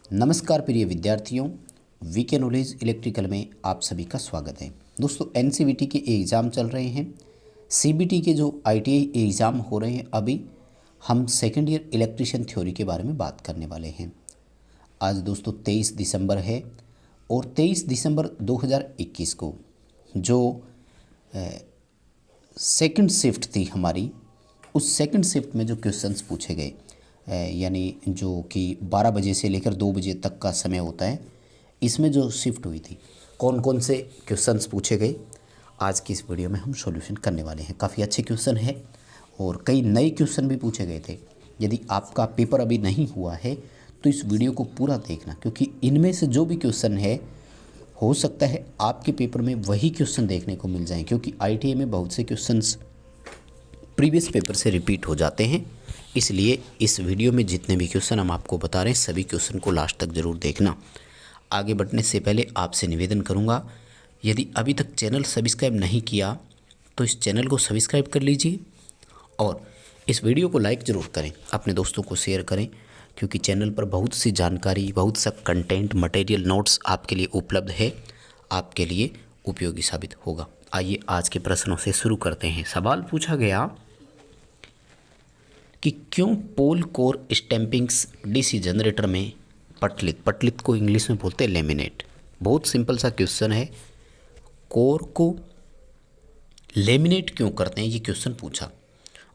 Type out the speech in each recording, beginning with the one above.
नमस्कार प्रिय विद्यार्थियों, वीके नॉलेज इलेक्ट्रिकल में आप सभी का स्वागत है। दोस्तों, एनसीवीटी के एग्ज़ाम चल रहे हैं। सीबीटी के जो आईटीआई एग्ज़ाम हो रहे हैं, अभी हम सेकेंड ईयर इलेक्ट्रिशियन थ्योरी के बारे में बात करने वाले हैं। आज दोस्तों 23 दिसंबर है और 23 दिसंबर 2021 को जो सेकंड शिफ्ट थी हमारी, उस सेकंड शिफ्ट में जो क्वेश्चंस पूछे गए, यानी जो कि 12 बजे से लेकर 2 बजे तक का समय होता है, इसमें जो शिफ्ट हुई थी, कौन कौन से क्वेश्चंस पूछे गए, आज की इस वीडियो में हम सॉल्यूशन करने वाले हैं। काफ़ी अच्छे क्वेश्चन है और कई नए क्वेश्चन भी पूछे गए थे। यदि आपका पेपर अभी नहीं हुआ है तो इस वीडियो को पूरा देखना, क्योंकि इनमें से जो भी क्वेश्चन है, हो सकता है आपके पेपर में वही क्वेश्चन देखने को मिल जाएं, क्योंकि आईटीआई में बहुत से क्वेश्चंस प्रीवियस पेपर से रिपीट हो जाते हैं। इसलिए इस वीडियो में जितने भी क्वेश्चन हम आपको बता रहे हैं, सभी क्वेश्चन को लास्ट तक ज़रूर देखना। आगे बढ़ने से पहले आपसे निवेदन करूंगा, यदि अभी तक चैनल सब्सक्राइब नहीं किया तो इस चैनल को सब्सक्राइब कर लीजिए और इस वीडियो को लाइक ज़रूर करें, अपने दोस्तों को शेयर करें, क्योंकि चैनल पर बहुत सी जानकारी, बहुत सा कंटेंट, मटेरियल, नोट्स आपके लिए उपलब्ध है, आपके लिए उपयोगी साबित होगा। आइए आज के प्रश्नों से शुरू करते हैं। सवाल पूछा गया कि क्यों पोल कोर स्टैंपिंग्स डीसी जनरेटर में पटलित को इंग्लिश में बोलते हैं लेमिनेट। बहुत सिंपल सा क्वेश्चन है, कोर को लेमिनेट क्यों करते हैं, ये क्वेश्चन पूछा।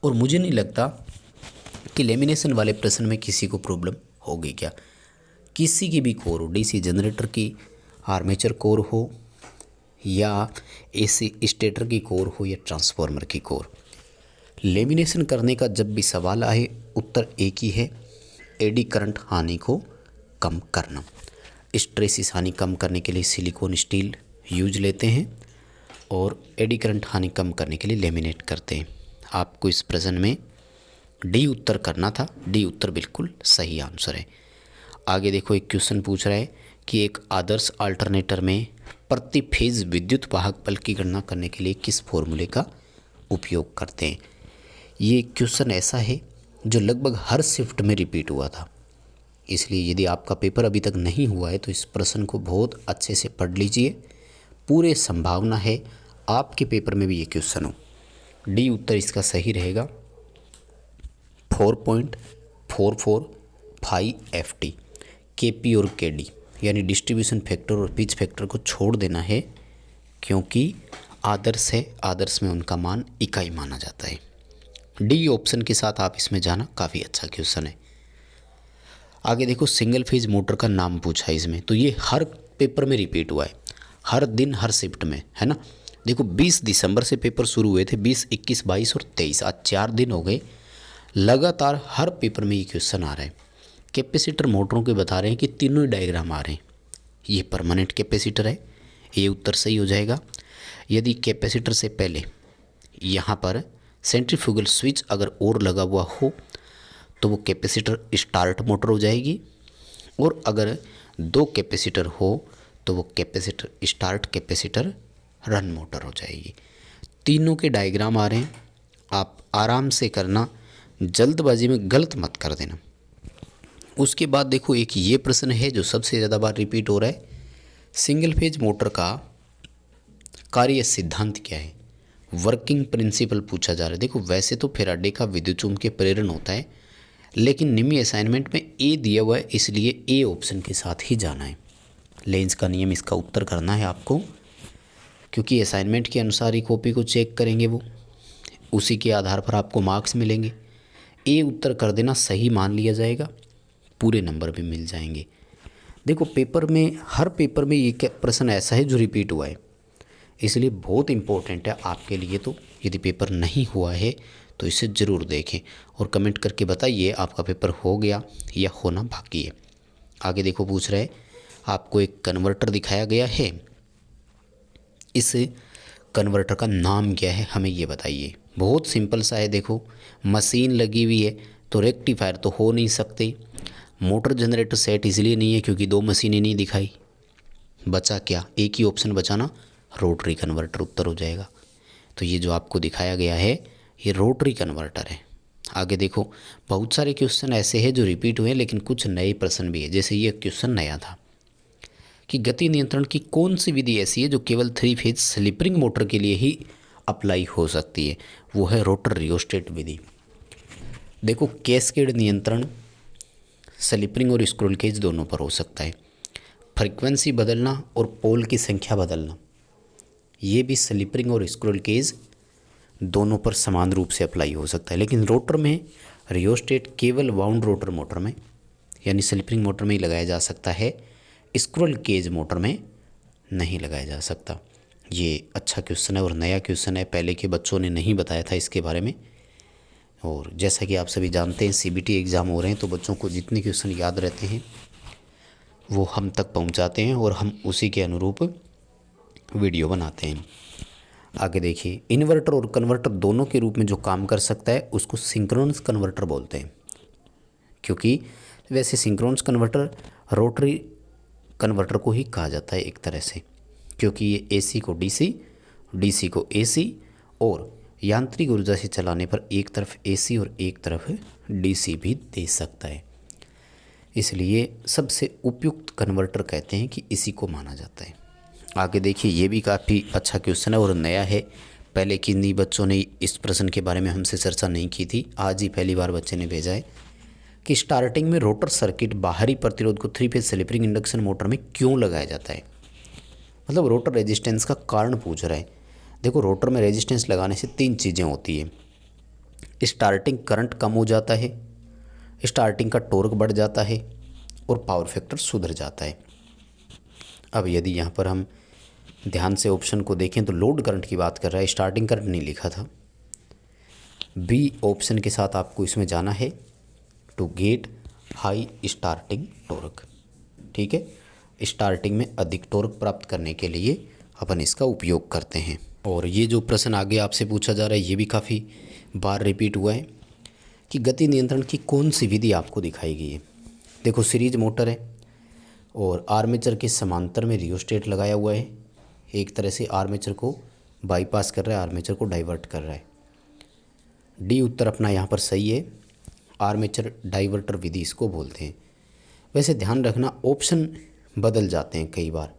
और मुझे नहीं लगता कि लेमिनेशन वाले प्रश्न में किसी को प्रॉब्लम होगी। क्या किसी की भी कोर हो, डीसी जनरेटर की आर्मेचर कोर हो या एसी स्टेटर की कोर हो या ट्रांसफार्मर की कोर, लेमिनेशन करने का जब भी सवाल आए उत्तर एक ही है, एडी करंट हानि को कम करना। स्ट्रेसिस हानि कम करने के लिए सिलिकॉन स्टील यूज लेते हैं और एडी करंट हानि कम करने के लिए लेमिनेट करते हैं। आपको इस प्रश्न में डी उत्तर करना था, डी उत्तर बिल्कुल सही आंसर है। आगे देखो, एक क्वेश्चन पूछ रहा है कि एक आदर्श अल्टरनेटर में प्रति फेज विद्युत वाहक बल की गणना करने के लिए किस फॉर्मूले का उपयोग करते हैं। ये क्वेश्चन ऐसा है जो लगभग हर शिफ्ट में रिपीट हुआ था, इसलिए यदि आपका पेपर अभी तक नहीं हुआ है तो इस प्रश्न को बहुत अच्छे से पढ़ लीजिए। पूरे संभावना है आपके पेपर में भी ये क्वेश्चन हो। डी उत्तर इसका सही रहेगा। 4.445 FT, KP और KD यानी डिस्ट्रीब्यूशन फैक्टर और पिच फैक्टर को छोड़ देना है, क्योंकि आदर्श है, आदर्श में उनका मान इकाई माना जाता है। डी ऑप्शन के साथ आप इसमें जाना, काफ़ी अच्छा क्वेश्चन है। आगे देखो, सिंगल फेज मोटर का नाम पूछा है इसमें, तो ये हर पेपर में रिपीट हुआ है, हर दिन हर शिफ्ट में, है ना। देखो 20 दिसंबर से पेपर शुरू हुए थे, 20, 21, 22 और 23, आज 4 दिन हो गए, लगातार हर पेपर में ये क्वेश्चन आ रहा है। कैपेसिटर मोटरों के बता रहे हैं कि तीनों ही डायग्राम आ रहे हैं। ये परमानेंट कैपेसिटर है, ये उत्तर सही हो जाएगा। यदि कैपेसिटर से पहले यहाँ पर सेंट्रीफ्यूगल स्विच अगर और लगा हुआ हो तो वो कैपेसिटर स्टार्ट मोटर हो जाएगी, और अगर 2 कैपेसिटर हो तो वो capacitor start capacitor run motor हो जाएगी। तीनों के डायग्राम आ रहे हैं, आप आराम से करना, जल्दबाजी में गलत मत कर देना। उसके बाद देखो, एक ये प्रश्न है जो सबसे ज़्यादा बार रिपीट हो रहा है, सिंगल फेज मोटर का कार्य सिद्धांत क्या है, वर्किंग प्रिंसिपल पूछा जा रहा है। देखो वैसे तो फैराडे का विद्युत चुम्बकीय प्रेरण होता है, लेकिन निम्न असाइनमेंट में ए दिया हुआ है, इसलिए ए ऑप्शन के साथ ही जाना है। लेंज का नियम इसका उत्तर करना है आपको, क्योंकि असाइनमेंट के अनुसार ही कॉपी को चेक करेंगे, वो उसी के आधार पर आपको मार्क्स मिलेंगे। ए उत्तर कर देना, सही मान लिया जाएगा, पूरे नंबर भी मिल जाएंगे। देखो पेपर में, हर पेपर में ये प्रश्न ऐसा है जो रिपीट हुआ है, इसलिए बहुत इम्पोर्टेंट है आपके लिए। तो यदि पेपर नहीं हुआ है तो इसे ज़रूर देखें और कमेंट करके बताइए आपका पेपर हो गया या होना बाकी है। आगे देखो, पूछ रहा है आपको एक कन्वर्टर दिखाया गया है, इस कन्वर्टर का नाम क्या है, हमें ये बताइए। बहुत सिंपल सा है, देखो मशीन लगी हुई है तो रेक्टिफायर तो हो नहीं सकते, मोटर जनरेटर सेट इसलिए नहीं है क्योंकि 2 मशीनें नहीं दिखाई, बचा क्या, एक ही ऑप्शन बचाना, रोटरी कन्वर्टर उत्तर हो जाएगा। तो ये जो आपको दिखाया गया है ये रोटरी कन्वर्टर है। आगे देखो, बहुत सारे क्वेश्चन ऐसे हैं जो रिपीट हुए हैं, लेकिन कुछ नए प्रश्न भी है। जैसे ये क्वेश्चन नया था कि गति नियंत्रण की कौन सी विधि ऐसी है जो केवल 3 फेज स्लिपरिंग मोटर के लिए ही अप्लाई हो सकती है। वो है रोटर रियोस्टेट विधि। देखो, कैस्केड नियंत्रण स्लिपरिंग और स्क्रोल केज दोनों पर हो सकता है। फ्रीक्वेंसी बदलना और पोल की संख्या बदलना, ये भी स्लिपरिंग और स्क्रोल केज दोनों पर समान रूप से अप्लाई हो सकता है। लेकिन रोटर में रियोस्टेट केवल वाउंड रोटर मोटर में यानी स्लिपरिंग मोटर में ही लगाया जा सकता है, स्क्रोल केज मोटर में नहीं लगाया जा सकता। ये अच्छा क्वेश्चन है और नया क्वेश्चन है, पहले के बच्चों ने नहीं बताया था इसके बारे में। और जैसा कि आप सभी जानते हैं सीबीटी एग्ज़ाम हो रहे हैं, तो बच्चों को जितने क्वेश्चन याद रहते हैं वो हम तक पहुंचाते हैं और हम उसी के अनुरूप वीडियो बनाते हैं। आगे देखिए, इन्वर्टर और कन्वर्टर दोनों के रूप में जो काम कर सकता है उसको सिंक्रोनस कन्वर्टर बोलते हैं। क्योंकि वैसे सिंक्रोनस कन्वर्टर रोटरी कन्वर्टर को ही कहा जाता है एक तरह से, क्योंकि ये एसी को डीसी, डीसी को एसी और यांत्रिक ऊर्जा से चलाने पर एक तरफ एसी और एक तरफ डीसी भी दे सकता है। इसलिए सबसे उपयुक्त कन्वर्टर कहते हैं कि इसी को माना जाता है। आगे देखिए, ये भी काफ़ी अच्छा क्वेश्चन है और नया है, पहले किन्हीं बच्चों ने इस प्रश्न के बारे में हमसे चर्चा नहीं की थी, आज ही पहली बार बच्चे ने भेजा है कि स्टार्टिंग में रोटर सर्किट बाहरी प्रतिरोध को 3 फेज स्लिपरिंग इंडक्शन मोटर में क्यों लगाया जाता है। मतलब रोटर रेजिस्टेंस का कारण पूछ रहा है। देखो, रोटर में रेजिस्टेंस लगाने से 3 चीज़ें होती है। स्टार्टिंग करंट कम हो जाता है, स्टार्टिंग का टॉर्क बढ़ जाता है और पावर फैक्टर सुधर जाता है। अब यदि यहाँ पर हम ध्यान से ऑप्शन को देखें तो लोड करंट की बात कर रहा है, स्टार्टिंग करंट नहीं लिखा था। बी ऑप्शन के साथ आपको इसमें जाना है, to get high starting torque. ठीक है, स्टार्टिंग में अधिक टॉर्क प्राप्त करने के लिए अपन इसका उपयोग करते हैं। और ये जो प्रश्न आगे आपसे पूछा जा रहा है ये भी काफ़ी बार रिपीट हुआ है कि गति नियंत्रण की कौन सी विधि आपको दिखाई गई है। देखो, सीरीज मोटर है और आर्मेचर के समांतर में रियोस्टेट लगाया हुआ है, एक तरह से आर्मेचर को बाईपास कर रहा है, आर्मेचर को डाइवर्ट कर रहा है। डी उत्तर अपना यहाँ पर सही है, आर्मेचर डाइवर्टर विधि इसको बोलते हैं। वैसे ध्यान रखना, ऑप्शन बदल जाते हैं कई बार,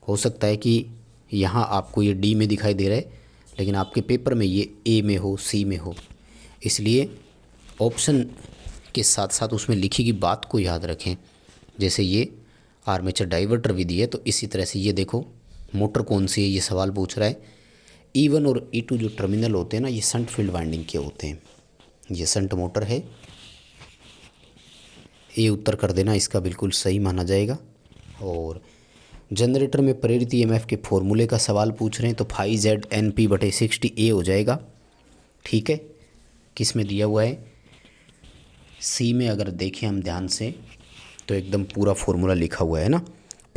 हो सकता है कि यहाँ आपको ये डी में दिखाई दे रहा है लेकिन आपके पेपर में ये ए में हो, सी में हो, इसलिए ऑप्शन के साथ साथ उसमें लिखी गई बात को याद रखें। जैसे ये आर्मेचर डाइवर्टर विधि है तो इसी तरह से ये देखो, मोटर कौन सी है ये सवाल पूछ रहा है। E1 और E2 जो टर्मिनल होते हैं ना, ये शंट फील्ड वाइंडिंग के होते हैं। ये शंट मोटर है, ये उत्तर कर देना, इसका बिल्कुल सही माना जाएगा। और जनरेटर में प्रेरित ईएमएफ के फॉर्मूले का सवाल पूछ रहे हैं तो φZNP/60A हो जाएगा। ठीक है, किस में दिया हुआ है, सी में अगर देखें हम ध्यान से तो एकदम पूरा फॉर्मूला लिखा हुआ है ना,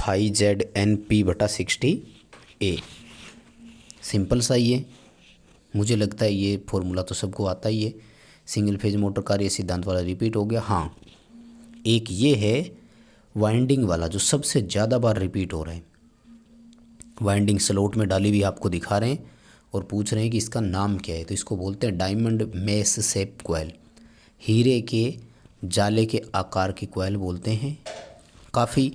φZNP/60A। सिंपल सा ही है, मुझे लगता है ये फॉर्मूला तो सबको आता ही है। सिंगल फेज मोटर कार्य सिद्धांत वाला रिपीट हो गया। हाँ, एक ये है वाइंडिंग वाला जो सबसे ज़्यादा बार रिपीट हो रहा है। वाइंडिंग स्लॉट में डाली हुई आपको दिखा रहे हैं और पूछ रहे हैं कि इसका नाम क्या है, तो इसको बोलते हैं डायमंड मेश शेप कॉइल, हीरे के जाले के आकार की कॉइल बोलते हैं। काफ़ी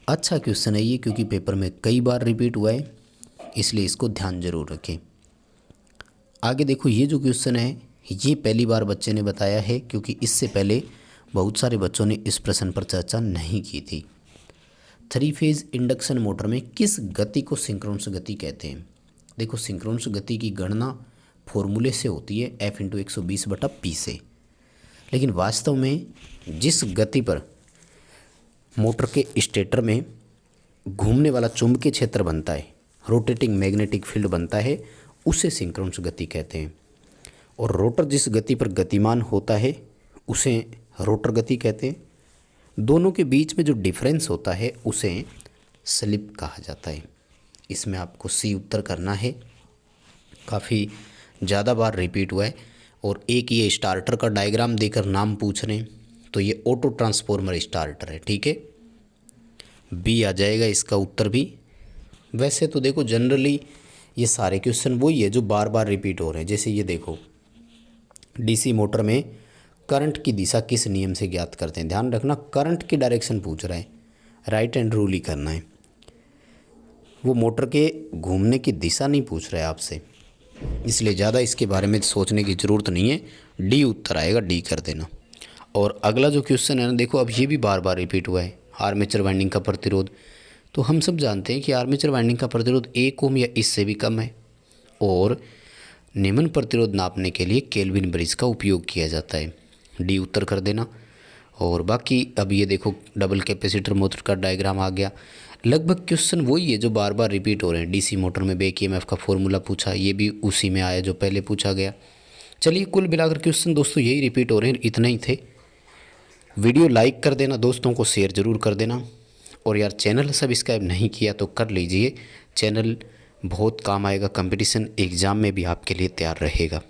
अच्छा क्वेश्चन है ये, क्योंकि पेपर में कई बार रिपीट हुआ है, इसलिए इसको ध्यान जरूर रखें। आगे देखो, ये जो क्वेश्चन है ये पहली बार बच्चे ने बताया है, क्योंकि इससे पहले बहुत सारे बच्चों ने इस प्रश्न पर चर्चा नहीं की थी। 3 फेज इंडक्शन मोटर में किस गति को सिंक्रोनस गति कहते हैं। देखो, सिंक्रोनस गति की गणना फॉर्मूले से होती है F/120/P से, लेकिन वास्तव में जिस गति पर मोटर के स्टेटर में घूमने वाला चुंबकीय क्षेत्र बनता है, रोटेटिंग मैग्नेटिक फील्ड बनता है, उसे सिंक्रोनस गति कहते हैं। और रोटर जिस गति पर गतिमान होता है उसे रोटर गति कहते हैं। दोनों के बीच में जो डिफरेंस होता है उसे स्लिप कहा जाता है। इसमें आपको सी उत्तर करना है, काफ़ी ज़्यादा बार रिपीट हुआ है। और एक ये स्टार्टर का डायग्राम देकर नाम पूछ रहे हैं तो ये ऑटो ट्रांसफॉर्मर स्टार्टर है। ठीक है, बी आ जाएगा इसका उत्तर भी। वैसे तो देखो, जनरली ये सारे क्वेश्चन वही है जो बार बार रिपीट हो रहे हैं। जैसे ये देखो, डीसी मोटर में करंट की दिशा किस नियम से ज्ञात करते हैं। ध्यान रखना, करंट की डायरेक्शन पूछ रहा है, राइट हैंड रूल ही करना है। वो मोटर के घूमने की दिशा नहीं पूछ रहा है आपसे, इसलिए ज़्यादा इसके बारे में सोचने की ज़रूरत नहीं है। डी उत्तर आएगा, डी कर देना। और अगला जो क्वेश्चन है ना, देखो अब ये भी बार बार रिपीट हुआ है, आर्मेचर वाइंडिंग का प्रतिरोध। तो हम सब जानते हैं कि आर्मेचर वाइंडिंग का प्रतिरोध 1 ओम या इससे भी कम है, और निम्न प्रतिरोध नापने के लिए केल्विन ब्रिज का उपयोग किया जाता है। डी उत्तर कर देना। और बाकी अब ये देखो डबल कैपेसिटर मोटर का डायग्राम आ गया। लगभग क्वेश्चन वही है जो बार बार रिपीट हो रहे हैं। डीसी मोटर में बैक ईएमएफ का फॉर्मूला पूछा, ये भी उसी में आया जो पहले पूछा गया। चलिए कुल मिलाकर क्वेश्चन दोस्तों यही रिपीट हो रहे हैं, इतना ही थे। वीडियो लाइक कर देना, दोस्तों को शेयर ज़रूर कर देना। और यार चैनल सब्सक्राइब नहीं किया तो कर लीजिए, चैनल बहुत काम आएगा, कंपटीशन एग्ज़ाम में भी आपके लिए तैयार रहेगा।